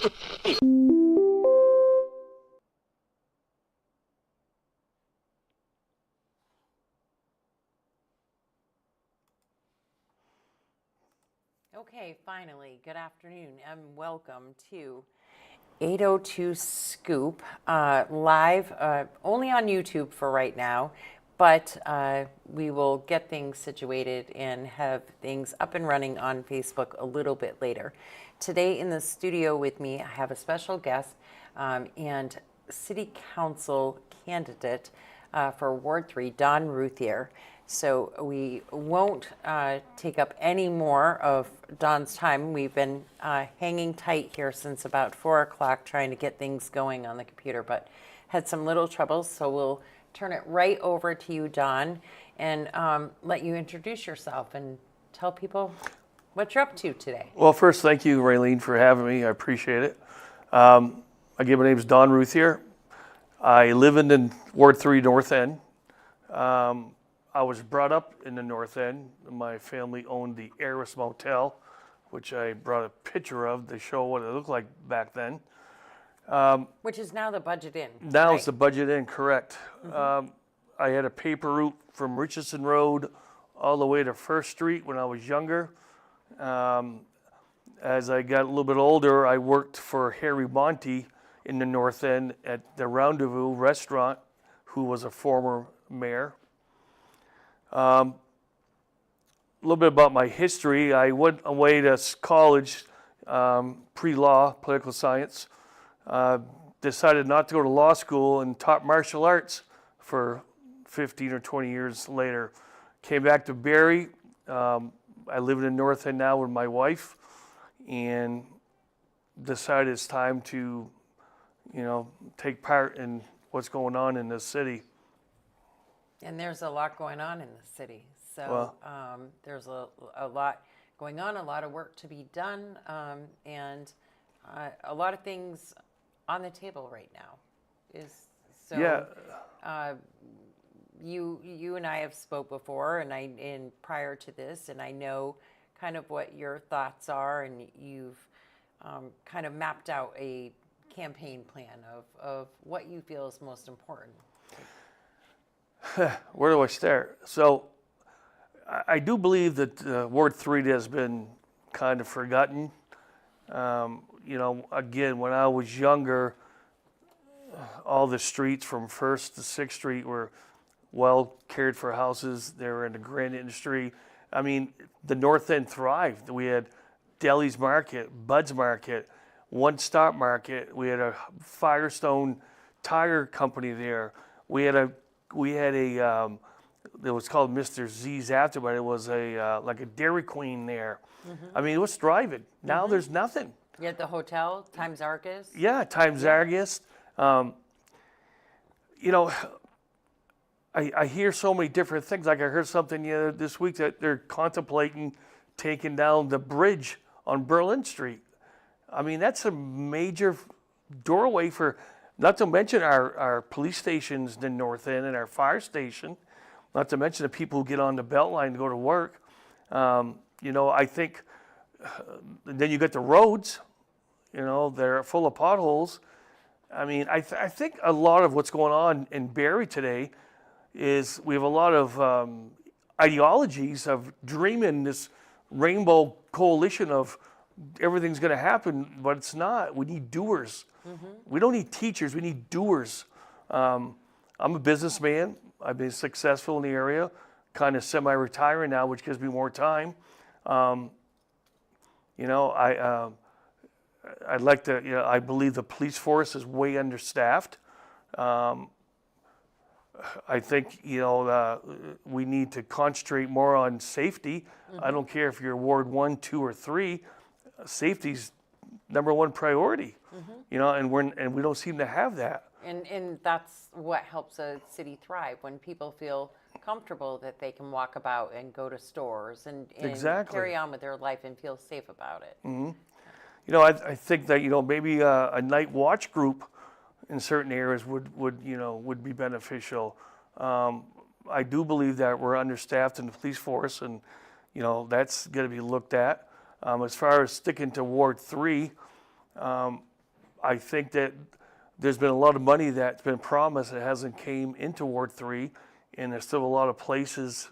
Okay, finally, good afternoon and welcome to 802 Scoop, live, only on YouTube for right now, but we will get things situated and have things up and running on Facebook a little bit later. Today in the studio with me, I have a special guest and City Council candidate for Ward 3, Don Routhier. So we won't take up any more of Don's time. We've been hanging tight here since about 4 o'clock trying to get things going on the computer, but had some little troubles. So we'll turn it right over to you, Don, and let you introduce yourself and tell people what you're up to today. Well, first, thank you, Raylene, for having me. I appreciate it. Again, my name is Don Routhier. I live in the Ward 3 North End. I was brought up in the North End. My family owned the Heiress Motel, which I brought a picture of to show what it looked like back then. Which is now the Budget Inn. Now right? it's the Budget Inn, correct. I had a paper route from Richardson Road all the way to First Street when I was younger. As I got a little bit older, I worked for Harry Monty in the North End at the Rendezvous restaurant, who was a former mayor. A little bit about my history. I went away to college, pre-law, political science. Decided not to go to law school and taught martial arts for 15 or 20 years later. Came back to Barrie. I live in the North End now with my wife, and decided it's time to, take part in what's going on in this city. And there's a lot going on in the city. So there's a lot going on, a lot of work to be done, and a lot of things on the table right now. You and I have spoke before, and prior to this, and I know kind of what your thoughts are, and you've kind of mapped out a campaign plan of what you feel is most important. Where do I start? So I do believe that Ward 3 has been kind of forgotten. Again, when I was younger, all the streets from 1st to 6th Street were well cared for houses. They were in the grain industry. I mean, the North End thrived. We had Deli's Market, Bud's Market, One Stop Market. We had a Firestone tire company there. We had a it was called Mr. Z's after, but it was like a Dairy Queen there. I mean, it was thriving. Now there's nothing. You had the hotel, Times Argus? Yeah, Times Argus. I hear so many different things. Like I heard something this week that they're contemplating taking down the bridge on Berlin Street. I mean, that's a major doorway for, not to mention our police stations in the North End and our fire station, not to mention the people who get on the Beltline to go to work. I think, then you get the roads, they're full of potholes. I mean, I think a lot of what's going on in Barrie today is we have a lot of ideologies of dreaming this rainbow coalition of everything's going to happen, but it's not. We need doers. We don't need teachers. We need doers. I'm a businessman. I've been successful in the area, kind of semi-retiring now, which gives me more time. I'd like to, I believe the police force is way understaffed. I think, we need to concentrate more on safety. I don't care if you're Ward 1, 2, or 3. Safety's number one priority, and we don't seem to have that. And that's what helps a city thrive, when people feel comfortable that they can walk about and go to stores and Exactly. carry on with their life and feel safe about it. I think that, maybe a night watch group in certain areas would be beneficial. I do believe that we're understaffed in the police force, and that's going to be looked at. As far as sticking to Ward 3, I think that there's been a lot of money that's been promised that hasn't came into Ward 3, and there's still a lot of places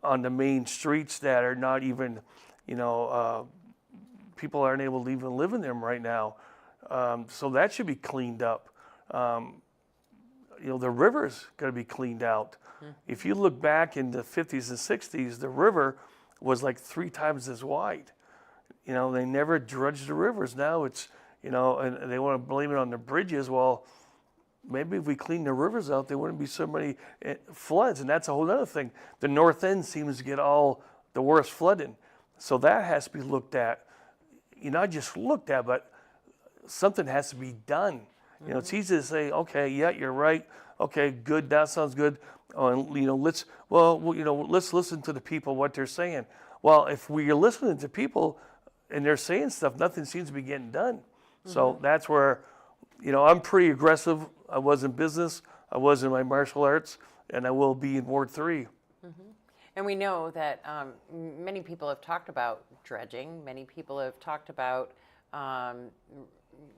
on the main streets that are not even, people aren't able to even live in them right now. So that should be cleaned up. The river's got to be cleaned out. If you look back in the 50s and 60s, the river was like 3 times as wide. They never dredged the rivers. Now it's, and they want to blame it on the bridges. Well, maybe if we clean the rivers out, there wouldn't be so many floods. And that's a whole other thing. The north end seems to get all the worst flooding. So that has to be looked at. Not just looked at, but something has to be done. It's easy to say, okay, yeah, you're right. Okay, good, that sounds good. Let's listen to the people, what they're saying. Well, if we're listening to people and they're saying stuff, nothing seems to be getting done. So that's where, I'm pretty aggressive. I was in business, I was in my martial arts, and I will be in Ward 3. And we know that many people have talked about dredging. Many people have talked about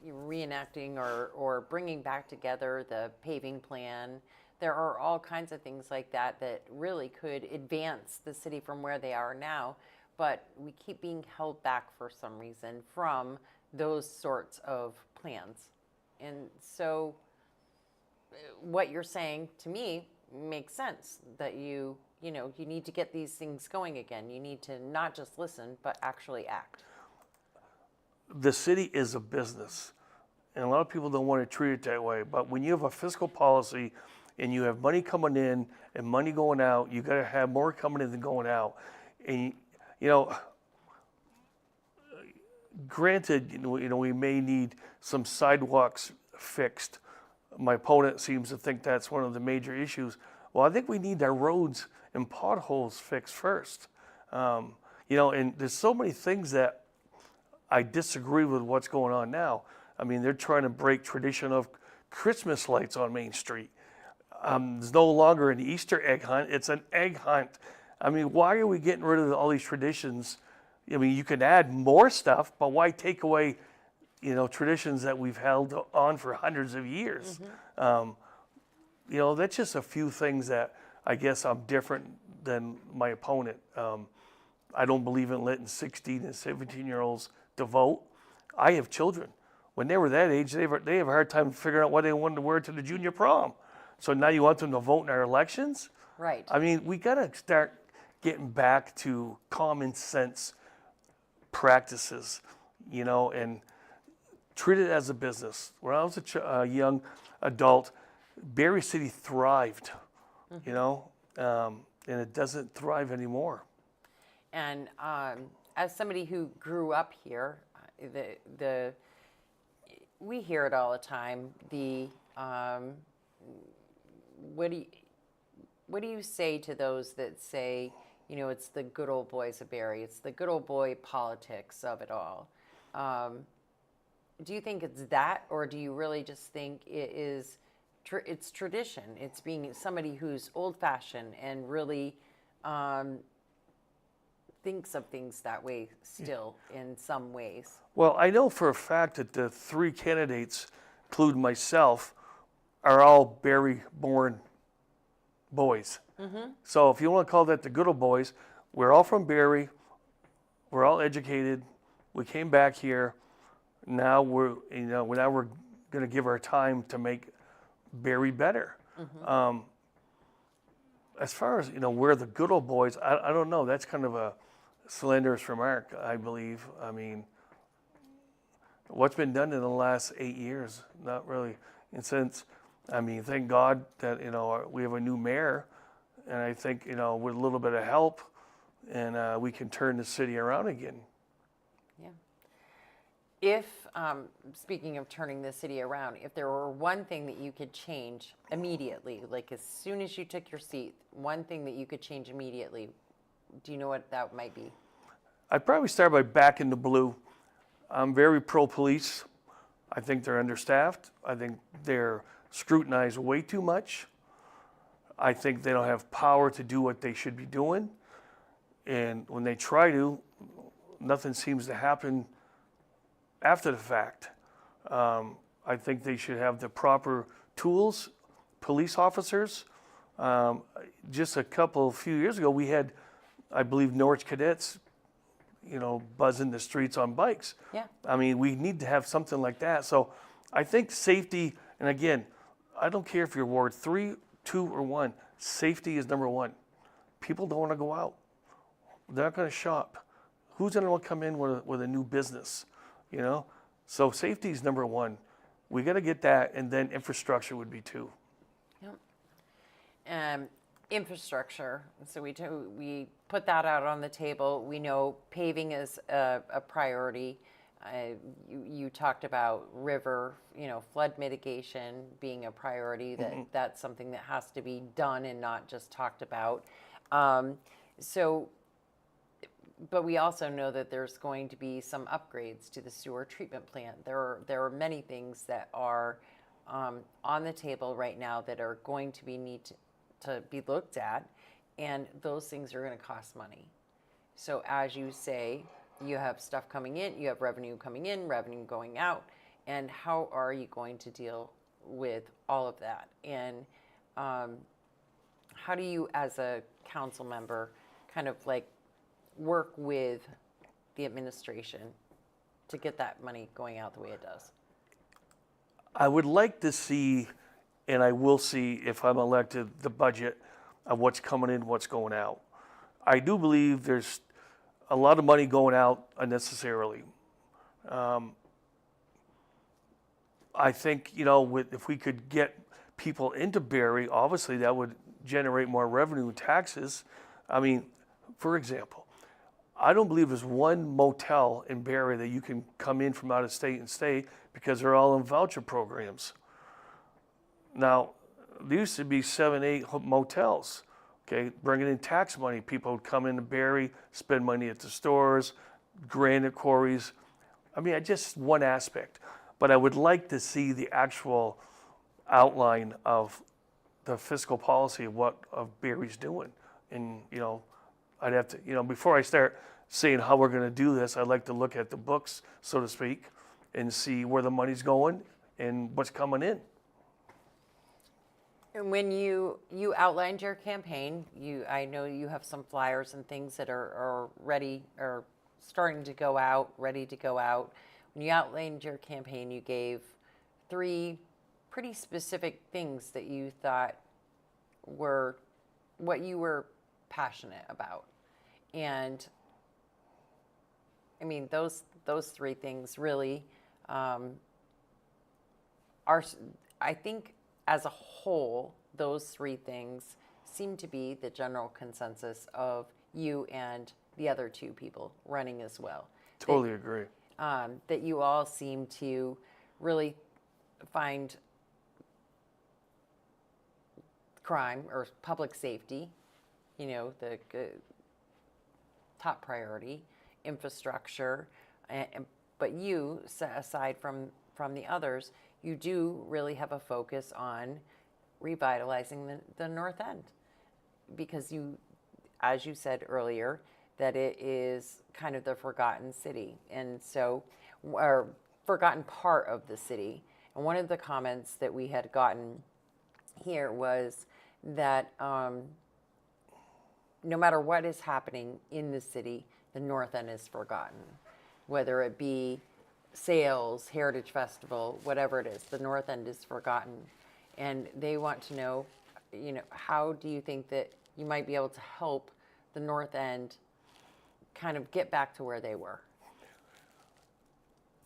reenacting or bringing back together the paving plan. There are all kinds of things like that that really could advance the city from where they are now, but we keep being held back for some reason from those sorts of plans. And so what you're saying to me makes sense, that you need to get these things going again. You need to not just listen, but actually act. The city is a business, and a lot of people don't want to treat it that way. But when you have a fiscal policy and you have money coming in and money going out, you got to have more coming in than going out. And granted, we may need some sidewalks fixed. My opponent seems to think that's one of the major issues. Well, I think we need our roads and potholes fixed first. And there's so many things that I disagree with what's going on now. I mean, they're trying to break tradition of Christmas lights on Main Street. There's no longer an Easter egg hunt, it's an egg hunt. I mean, why are we getting rid of all these traditions? I mean, you can add more stuff, but why take away, traditions that we've held on for hundreds of years? That's just a few things that I guess I'm different than my opponent. I don't believe in letting 16 and 17-year-olds to vote. I have children. When they were that age, they have a hard time figuring out what they wanted to wear to the junior prom. So now you want them to vote in our elections? Right. I mean, we got to start getting back to common sense practices, and treat it as a business. When I was a young adult, Barrie City thrived, and it doesn't thrive anymore. And as somebody who grew up here, we hear it all the time. What do you say to those that say, it's the good old boys of Barrie, it's the good old boy politics of it all? Do you think it's that, or do you really just think it's tradition? It's being somebody who's old-fashioned and really thinks of things that way still in some ways? Well, I know for a fact that the 3 candidates, including myself, are all Barrie-born boys. So if you want to call that the good old boys, we're all from Barrie, we're all educated, we came back here. Now we're going to give our time to make Barrie better. As far as we're the good old boys, I don't know. That's kind of a slanderous remark, I believe. I mean, what's been done in the last 8 years? Not really. And since, thank God that we have a new mayor, and I think with a little bit of help, and we can turn the city around again. Yeah. If, speaking of turning the city around, if there were one thing that you could change immediately, like as soon as you took your seat, one thing that you could change immediately, do you know what that might be? I'd probably start by backing the blue. I'm very pro-police. I think they're understaffed. I think they're scrutinized way too much. I think they don't have power to do what they should be doing. And when they try to, nothing seems to happen after the fact. I think they should have the proper tools, police officers. Just few years ago, we had, I believe, Norwich cadets, buzzing the streets on bikes. Yeah. I mean, we need to have something like that. So I think safety, and again, I don't care if you're Ward 3, 2, or 1, safety is number one. People don't want to go out. They're not going to shop. Who's going to want to come in with a new business, So safety is number one. We got to get that, and then infrastructure would be two. Yep. Infrastructure. So we put that out on the table. We know paving is a priority. You talked about river, flood mitigation being a priority. That's something that has to be done and not just talked about. But we also know that there's going to be some upgrades to the sewer treatment plant. There are many things that are on the table right now that are going to need to be looked at, and those things are going to cost money. So as you say, you have stuff coming in, you have revenue coming in, revenue going out, and how are you going to deal with all of that? And how do you, as a council member, kind of like work with the administration to get that money going out the way it does? I would like to see, and I will see if I'm elected, the budget of what's coming in, what's going out. I do believe there's a lot of money going out unnecessarily. I think, if we could get people into Barrie, obviously that would generate more revenue and taxes. I mean, for example, I don't believe there's one motel in Barrie that you can come in from out of state and stay, because they're all in voucher programs. Now, there used to be 7, 8 motels, okay, bringing in tax money. People would come into Barrie, spend money at the stores, granite quarries. I mean, just one aspect. But I would like to see the actual outline of the fiscal policy of Barrie's doing. And, I'd have to, before I start saying how we're going to do this, I'd like to look at the books, so to speak, and see where the money's going and what's coming in. And when you outlined your campaign, I know you have some flyers and things that are ready or starting to go out, ready to go out. When you outlined your campaign, you gave 3 pretty specific things that you thought were what you were passionate about. And I mean, those 3 things really are, I think, as a whole, those 3 things seem to be the general consensus of you and the other 2 people running as well. Totally agree. That you all seem to really find crime or public safety, the top priority, infrastructure, but you, aside from the others, you do really have a focus on revitalizing the North End, because as you said earlier, that it is kind of the forgotten city, and so, or forgotten part of the city. And one of the comments that we had gotten here was that no matter what is happening in the city, the North End is forgotten, whether it be sales, Heritage Festival, whatever it is, the North End is forgotten. And they want to know, how do you think that you might be able to help the North End kind of get back to where they were?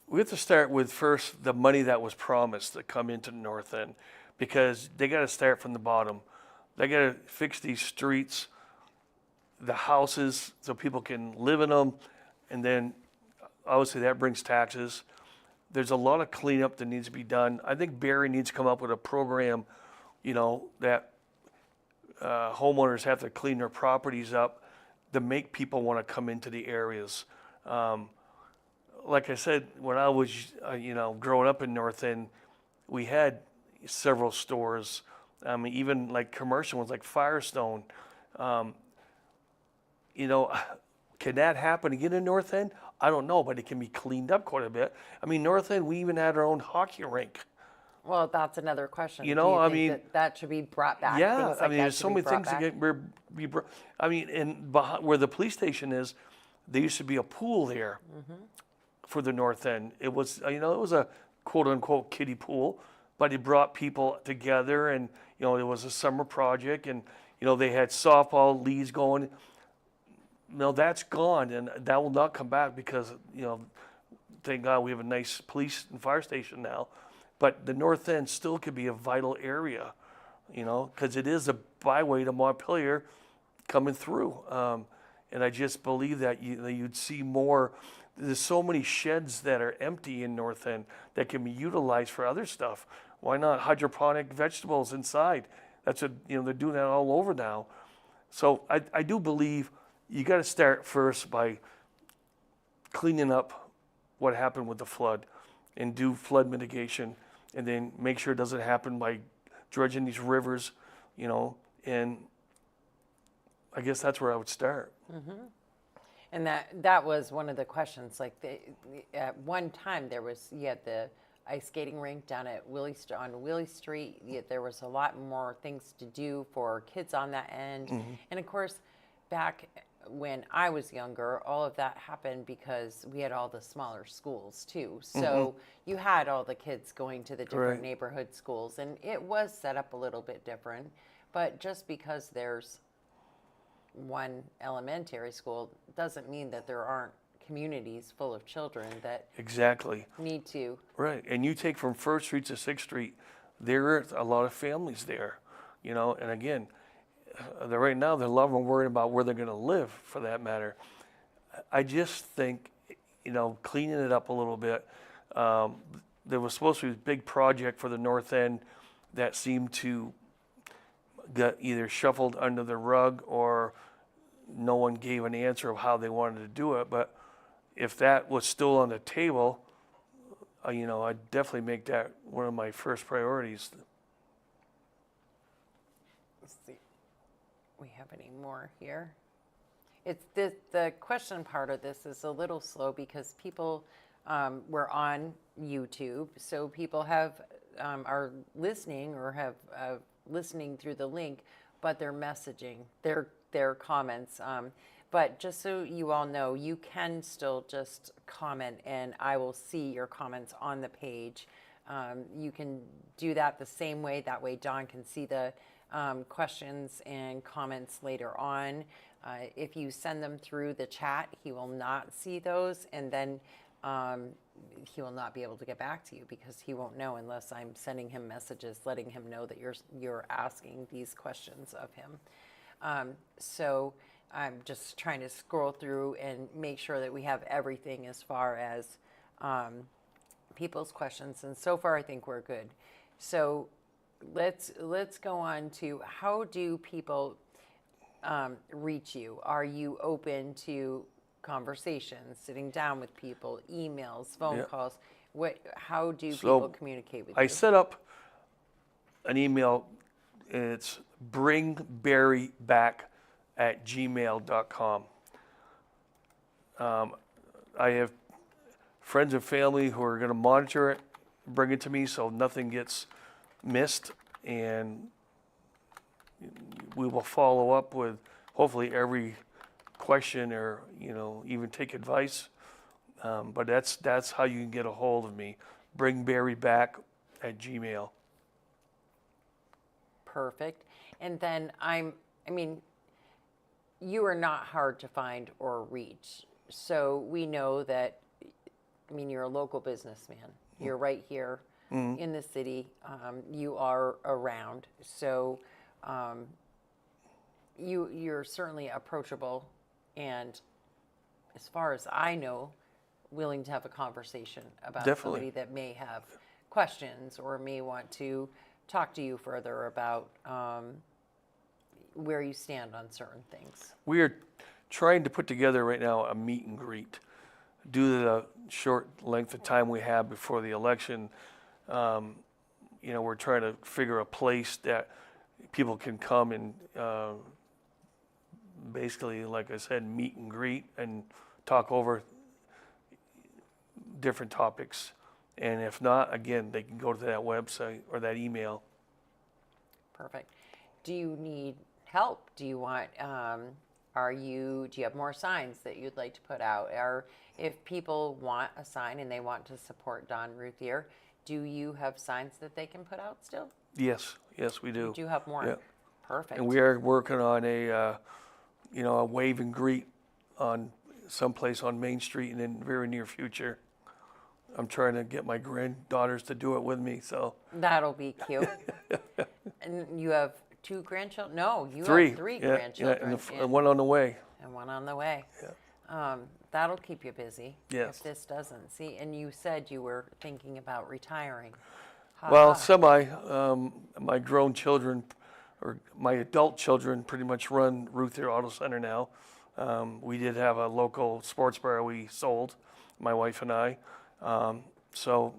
We have to start with first the money that was promised to come into the North End, because they got to start from the bottom. They got to fix these streets, the houses, so people can live in them, and then obviously that brings taxes. There's a lot of cleanup that needs to be done. I think Barrie needs to come up with a program, that homeowners have to clean their properties up to make people want to come into the areas. Like I said, when I was, growing up in North End, we had several stores. Even like commercial ones like Firestone. Can that happen again in North End? I don't know, but it can be cleaned up quite a bit. I mean, North End, we even had our own hockey rink. Well, that's another question. You Do know, you I think mean, that that should be brought back? yeah, Things I like mean, that there's should so be many brought things that back? get, I mean, and behind, where the police station is, there used to be a pool there for the North End. It was, it was a quote unquote kiddie pool, but it brought people together, and it was a summer project, and they had softball leagues going. No, that's gone, and that will not come back because thank God we have a nice police and fire station now. But the North End still could be a vital area, because it is a byway to Montpelier coming through. And I just believe that you'd see more. There's so many sheds that are empty in North End that can be utilized for other stuff. Why not hydroponic vegetables inside? That's what, they're doing that all over now. So I do believe you got to start first by cleaning up what happened with the flood and do flood mitigation, and then make sure it doesn't happen by dredging these rivers, and I guess that's where I would start. And that was one of the questions. Like at one time you had the ice skating rink down at on Willie Street. Yet there was a lot more things to do for kids on that end. And of course, back when I was younger, all of that happened because we had all the smaller schools too. So you had all the kids going to the different Right. neighborhood schools, and it was set up a little bit different. But just because there's one elementary school doesn't mean that there aren't communities full of children that Exactly. need to. Right. And you take from First Street to Sixth Street, there are a lot of families there, and again, right now, a lot of them are worried about where they're going to live, for that matter. I just think, cleaning it up a little bit. There was supposed to be a big project for the North End that seemed to get either shuffled under the rug, or no one gave an answer of how they wanted to do it. But if that was still on the table, I'd definitely make that one of my first priorities. Let's see. We have any more here? It's the question part of this is a little slow because people were on YouTube, so people are listening or have listening through the link, but they're messaging their comments. But just so you all know, you can still just comment, and I will see your comments on the page. You can do that the same way. That way, Don can see the questions and comments later on. If you send them through the chat, he will not see those, and then he will not be able to get back to you because he won't know unless I'm sending him messages letting him know that you're asking these questions of him. So I'm just trying to scroll through and make sure that we have everything as far as people's questions, and so far I think we're good. So let's go on to how do people reach you? Are you open to conversations, sitting down with people, emails, phone calls? How do people communicate with you? I set up an email, and it's bringbarryback@gmail.com. I have friends and family who are going to monitor it, bring it to me so nothing gets missed, and we will follow up with hopefully every question, or even take advice. But that's how you can get a hold of me. bringbarryback@gmail. Perfect. And then you are not hard to find or reach. So we know that, you're a local businessman. You're right here in the city. You are around. So you're certainly approachable, and as far as I know, willing to have a conversation about somebody that may have questions or may want to talk to you further about where you stand on certain things. We are trying to put together right now a meet and greet. Due to the short length of time we have before the election, we're trying to figure a place that people can come and basically, like I said, meet and greet and talk over different topics. And if not, again, they can go to that website or that email. Perfect. Do you need help? Do you want, do you have more signs that you'd like to put out? Or if people want a sign and they want to support Don Routhier, do you have signs that they can put out still? Yes, we do. You do have more? Yeah. Perfect. And we are working on a wave and greet on someplace on Main Street in the very near future. I'm trying to get my granddaughters to do it with me, so. That'll be cute. And you have 2 grandchildren? No, you Three. have 3 Yeah, grandchildren. and one on the way. And one on the way. Yeah. That'll keep you busy. Yes. If this doesn't. See, and you said you were thinking about retiring. Well, my grown children, or my adult children, pretty much run Routhier Auto Center now. We did have a local sports bar we sold, my wife and I. So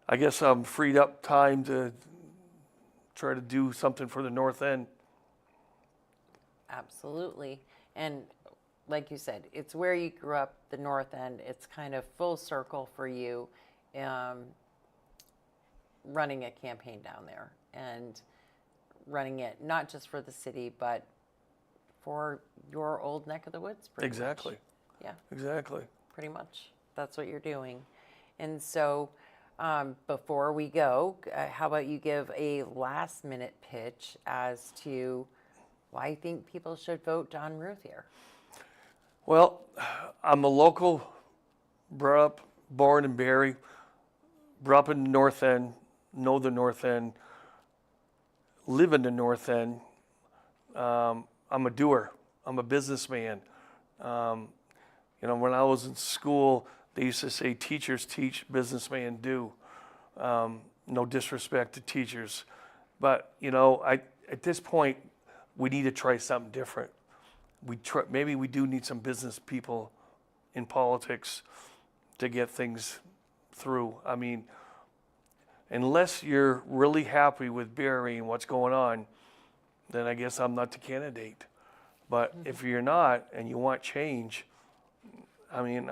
I guess I'm freed up time to try to do something for the North End. Absolutely. And like you said, it's where you grew up, the North End. It's kind of full circle for you, running a campaign down there and running it not just for the city, but for your old neck of the woods. Exactly. Much. Yeah. Exactly. Pretty much. That's what you're doing. And so before we go, how about you give a last minute pitch as to why you think people should vote Don Routhier? Well, I'm a local, born in Barrie, brought up in the North End, know the North End, live in the North End. I'm a doer. I'm a businessman. When I was in school, they used to say teachers teach, businessmen do. No disrespect to teachers. But, at this point, we need to try something different. Maybe we do need some business people in politics to get things through. I mean, unless you're really happy with Barrie and what's going on, then I guess I'm not the candidate. But if you're not and you want change, I mean,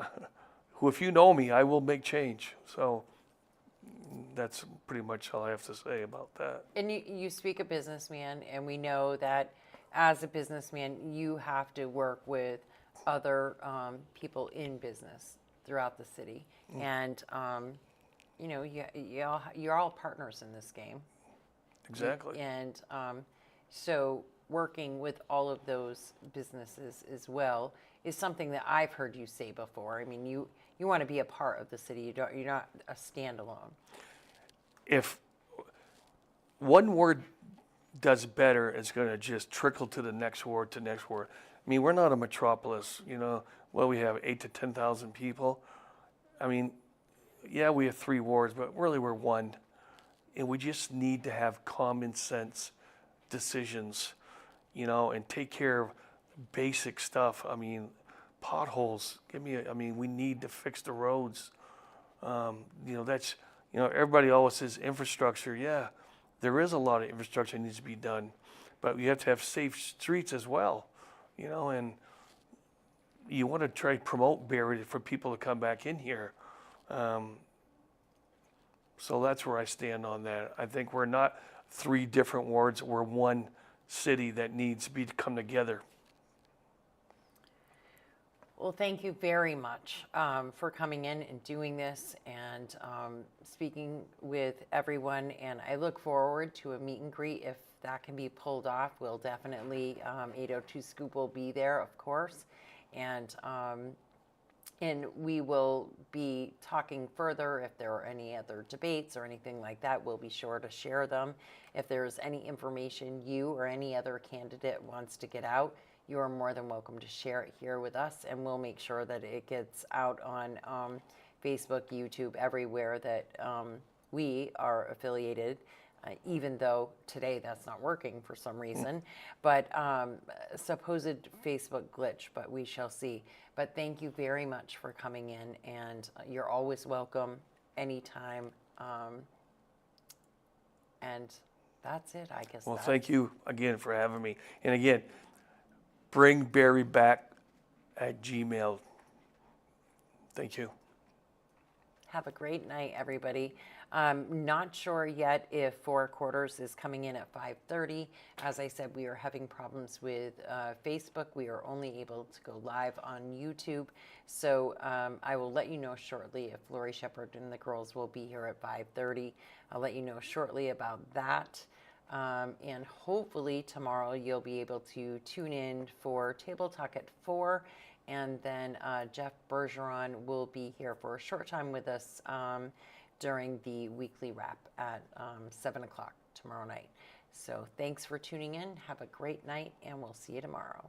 if you know me, I will make change. So that's pretty much all I have to say about that. And you speak a businessman, and we know that as a businessman, you have to work with other people in business throughout the city. And, you're all partners in this game. Exactly. And so working with all of those businesses as well is something that I've heard you say before. I mean, you want to be a part of the city. You're not a standalone. If one ward does better, it's going to just trickle to the next ward, to next ward. I mean, we're not a metropolis, we have 8,000 to 10,000 people. I mean, yeah, we have 3 wards, but really we're 1. And we just need to have common sense decisions, and take care of basic stuff. I mean, potholes, we need to fix the roads. Everybody always says infrastructure. Yeah, there is a lot of infrastructure that needs to be done, but you have to have safe streets as well, and you want to try to promote Barrie for people to come back in here. So that's where I stand on that. I think we're not 3 different wards. We're one city that needs to come together. Well, thank you very much for coming in and doing this and speaking with everyone. And I look forward to a meet and greet. If that can be pulled off, we'll definitely, 802 Scoop will be there, of course. And we will be talking further. If there are any other debates or anything like that, we'll be sure to share them. If there's any information you or any other candidate wants to get out, you are more than welcome to share it here with us, and we'll make sure that it gets out on Facebook, YouTube, everywhere that we are affiliated, even though today that's not working for some reason, but supposed Facebook glitch, but we shall see. But thank you very much for coming in, and you're always welcome anytime. And that's it, I guess. Well, thank you again for having me. And again, bring Barrie back at Gmail. Thank you. Have a great night, everybody. Not sure yet if 4/4 is coming in at 5:30. As I said, we are having problems with Facebook. We are only able to go live on YouTube. So I will let you know shortly if Lori Shepherd and the girls will be here at 5:30. I'll let you know shortly about that. And hopefully tomorrow you'll be able to tune in for Table Talk at 4. And then Jeff Bergeron will be here for a short time with us during the weekly wrap at 7 o'clock tomorrow night. So thanks for tuning in. Have a great night, and we'll see you tomorrow.